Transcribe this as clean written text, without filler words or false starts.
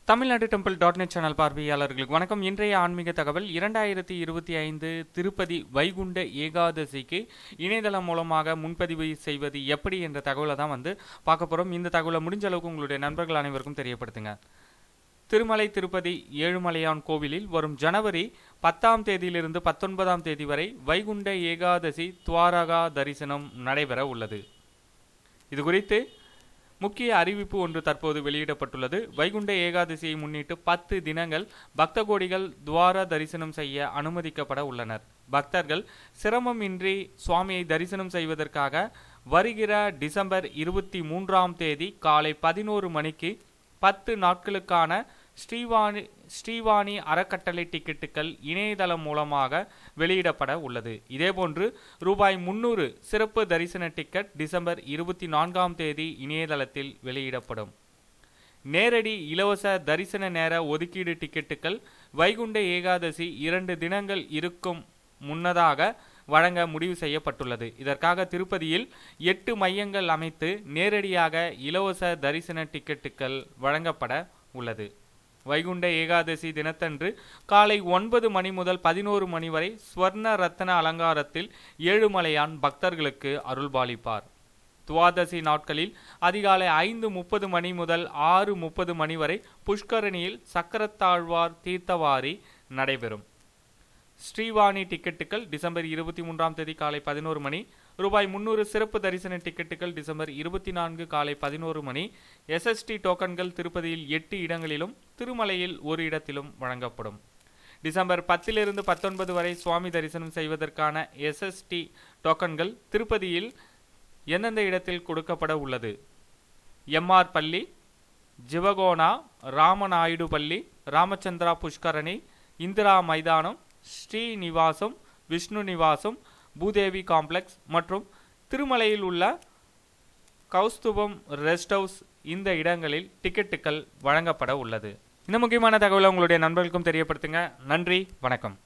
Tamil Nadu temple .net channel பார்வையாளர்களுக்கு வணக்கம். இன்றைய ஆன்மீக தகவல் 2025 திருப்பதி வைகுண்ட ஏகாதசிக்கு இணையதளம் மூலமாக முன்பதிவு செய்வது எப்படி என்ற தகவலை தான் பார்க்க போகிறோம். இந்த தகவலை முடிஞ்ச அளவுக்கு உங்களுடைய நண்பர்கள் அனைவருக்கும் தெரியப்படுத்துங்க. திருமலை திருப்பதி ஏழுமலையான் கோவிலில் வரும் ஜனவரி 10ஆம் தேதியிலிருந்து 19ஆம் தேதி வரை வைகுண்ட ஏகாதசி துவாரகா தரிசனம் நடைபெற உள்ளது. இது குறித்து முக்கிய அறிவிப்பு ஒன்று தற்போது வெளியிடப்பட்டுள்ளது. வைகுண்ட ஏகாதசியை முன்னிட்டு 10 தினங்கள் பக்த கோடிகள் துவார தரிசனம் செய்ய அனுமதிக்கப்பட உள்ளனர். பக்தர்கள் சிரமமின்றி சுவாமியை தரிசனம் செய்வதற்காக வருகிற டிசம்பர் 23ஆம் தேதி காலை 11 மணிக்கு 10 நாட்களுக்கான ஸ்ரீவாணி அறக்கட்டளை டிக்கெட்டுகள் இணையதளம் மூலமாக வெளியிடப்பட உள்ளது. இதேபோன்று ரூபாய் 300 சிறப்பு தரிசன டிக்கெட் டிசம்பர் 24ஆம் தேதி இணையதளத்தில் வெளியிடப்படும். நேரடி இலவச தரிசன நேர ஒதுக்கீடு டிக்கெட்டுகள் வைகுண்ட ஏகாதசி 2 தினங்கள் இருக்கும் முன்னதாக வழங்க முடிவு செய்யப்பட்டுள்ளது. இதற்காக திருப்பதியில் 8 மையங்கள் அமைத்து நேரடியாக இலவச தரிசன டிக்கெட்டுகள் வழங்கப்பட உள்ளது. வைகுண்ட ஏகாதசி தினத்தன்று காலை 9 மணி முதல் 11 மணி வரை ஸ்வர்ண ரத்ன அலங்காரத்தில் ஏழுமலையான் பக்தர்களுக்கு அருள்பாலிப்பார். துவாதசி நாட்களில் அதிகாலை 5:30 மணி முதல் 6:30 மணி வரை புஷ்கரணியில் சக்கரத்தாழ்வார் தீர்த்தவாரி நடைபெறும். ஸ்ரீவாணி டிக்கெட்டுகள் டிசம்பர் 23ஆம் தேதி காலை 11 மணி, ரூபாய் 300 சிறப்பு தரிசன டிக்கெட்டுகள் டிசம்பர் 24 காலை 11 மணி. SST டோக்கன்கள் திருப்பதியில் 8 இடங்களிலும் திருமலையில் 1 இடத்திலும் வழங்கப்படும். டிசம்பர் 10 19 வரை சுவாமி தரிசனம் செய்வதற்கான SST டோக்கன்கள் திருப்பதியில் எந்தெந்த இடத்தில் கொடுக்கப்பட உள்ளது? MR பள்ளி, ஜிவகோனா, ராமநாயுடு பள்ளி, ராமச்சந்திரா புஷ்கரணி, இந்திரா மைதானம், ஸ்ரீநிவாசம், விஷ்ணு நிவாசம், பூதேவி காம்ப்ளெக்ஸ் மற்றும் திருமலையில் உள்ள கௌஸ்துபம் ரெஸ்ட் ஹவுஸ் இந்த இடங்களில் டிக்கெட்டுகள் வழங்கப்பட உள்ளது. இந்த முக்கியமான தகவலை உங்களுடைய நண்பர்களுக்கும் தெரியப்படுத்துங்க. நன்றி, வணக்கம்.